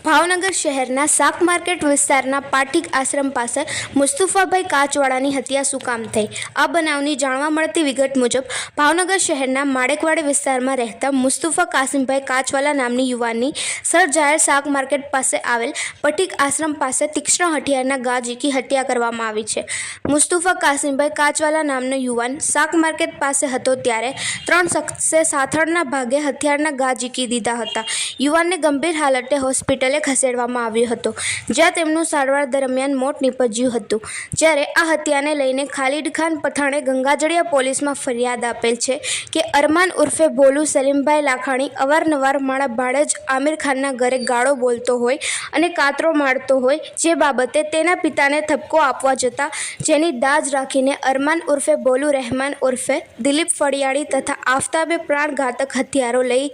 ભાવનગર શહેરના શાક માર્કેટ વિસ્તારના પાટીક આશ્રમ પાસે મુસ્તુફાભાઈ કાચવાળાની હત્યા શું કામ થઈ? આ બનાવની જાણવા મળતી વિગત મુજબ ભાવનગર શહેરના માળેકવાડી વિસ્તારમાં રહેતા મુસ્તુફા કાસિમભાઈ કાચવાલા નામની યુવાનની સર્જાયેલ શાક માર્કેટ પાસે આવેલ પાટીક આશ્રમ પાસે તીક્ષ્ણ હથિયારના ઘા ઝીકી હત્યા કરવામાં આવી છે। મુસ્તુફા કાસિમભાઈ કાચવાલા નામનો યુવાન શાક માર્કેટ પાસે હતો ત્યારે 3 શખ્સે સાથળના ભાગે હથિયારના ઘા ઝીકી દીધા હતા। યુવાનને ગંભીર હાલતે હોસ્પિટલે ખસેડવામાં આવ્યો હતો, જ્યાં તેમનું સારવાર દરમિયાન મોત નીપજ્યું હતું। જ્યારે આ હત્યાને લઈને ખાલિદ ખાન પઠાણે ગંગાજળિયા પોલીસમાં ફરિયાદ આપેલ છે કે અરમાન ઉર્ફે ભોલુ સલીમભાઈ લાખાણી અવારનવાર મારા ભાડેજ આમિર ખાનના ઘરે ગાળો બોલતો હોય અને કાતરો મારતો હોય, જે બાબતે તેના પિતાને ઠપકો આપવા જતા જેની દાજ રાખીને અરમાન ઉર્ફે ભોલુ રહેમાન ઉર્ફે દિલીપ ફળિયાળી તથા આફતાબે પ્રાણઘાતક હથિયારો લઈ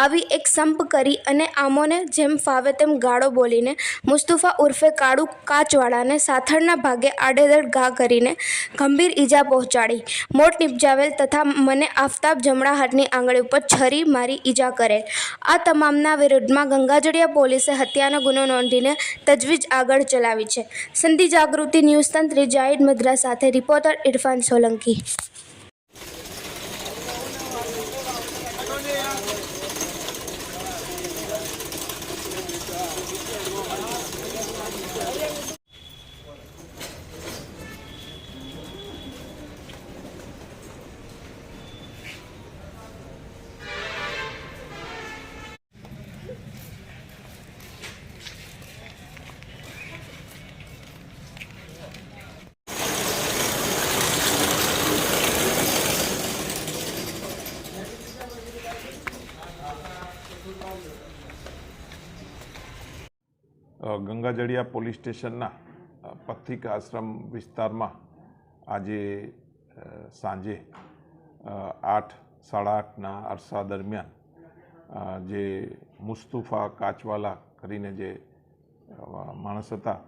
આવી એક સંપ કરી અને આમોને જેમ ફાવે તેમ ગાળો બોલીને મુસ્તુફા ઉર્ફે કાળુ કાચવાળાને સાથળના ભાગે આડેધડ ઘા કરીને ગંભીર ઈજા પહોંચાડી મોત નિપજાવેલ તથા મને આફતાબ જમણા હાથની આંગળી ઉપર છરી મારી ઈજા કરેલ। આ તમામના વિરુદ્ધમાં ગંગાજળિયા પોલીસે હત્યાનો ગુનો નોંધીને તજવીજ આગળ ચલાવી છે। સિંધી જાગૃતિ ન્યૂઝ તંત્રી જાહિદ મદ્રા સાથે રિપોર્ટર ઇરફાન સોલંકી। ગંગાજળિયા પોલીસ સ્ટેશનના પાટીક આશ્રમ વિસ્તારમાં આજે સાંજે 8 સાડા 8ના અરસા દરમિયાન જે મુસ્તુફા કાચવાલા કરીને જે માણસ હતા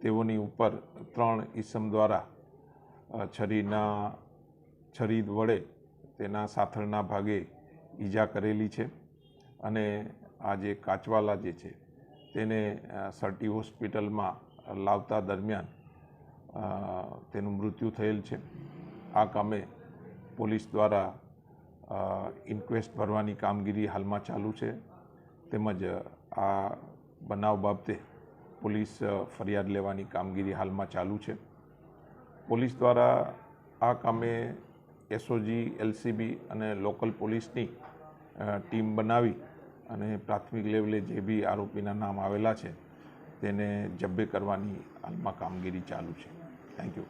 તેઓની ઉપર 3 ઈસમ દ્વારા છરી વડે તેના સાથળના ભાગે ઈજા કરેલી છે અને આ જે કાચવાલા જે છે તેને સરટી હોસ્પિટલમાં લાવતા દરમિયાન તેનું મૃત્યુ થયેલ છે। આ કામે પોલીસ દ્વારા ઇન્ક્વેસ્ટ ભરવાની કામગીરી હાલમાં ચાલુ છે, તેમજ આ બનાવ બાબતે પોલીસ ફરિયાદ લેવાની કામગીરી હાલમાં ચાલુ છે। પોલીસ દ્વારા આ કામે એસઓજી, એલસીબી અને લોકલ પોલીસની ટીમ બનાવી અને પ્રાથમિક લેવલે જે બી આરોપીના નામ આવેલા છે તેને જબ્બે કરવાની હાલમાં કામગીરી ચાલુ છે। Thank you.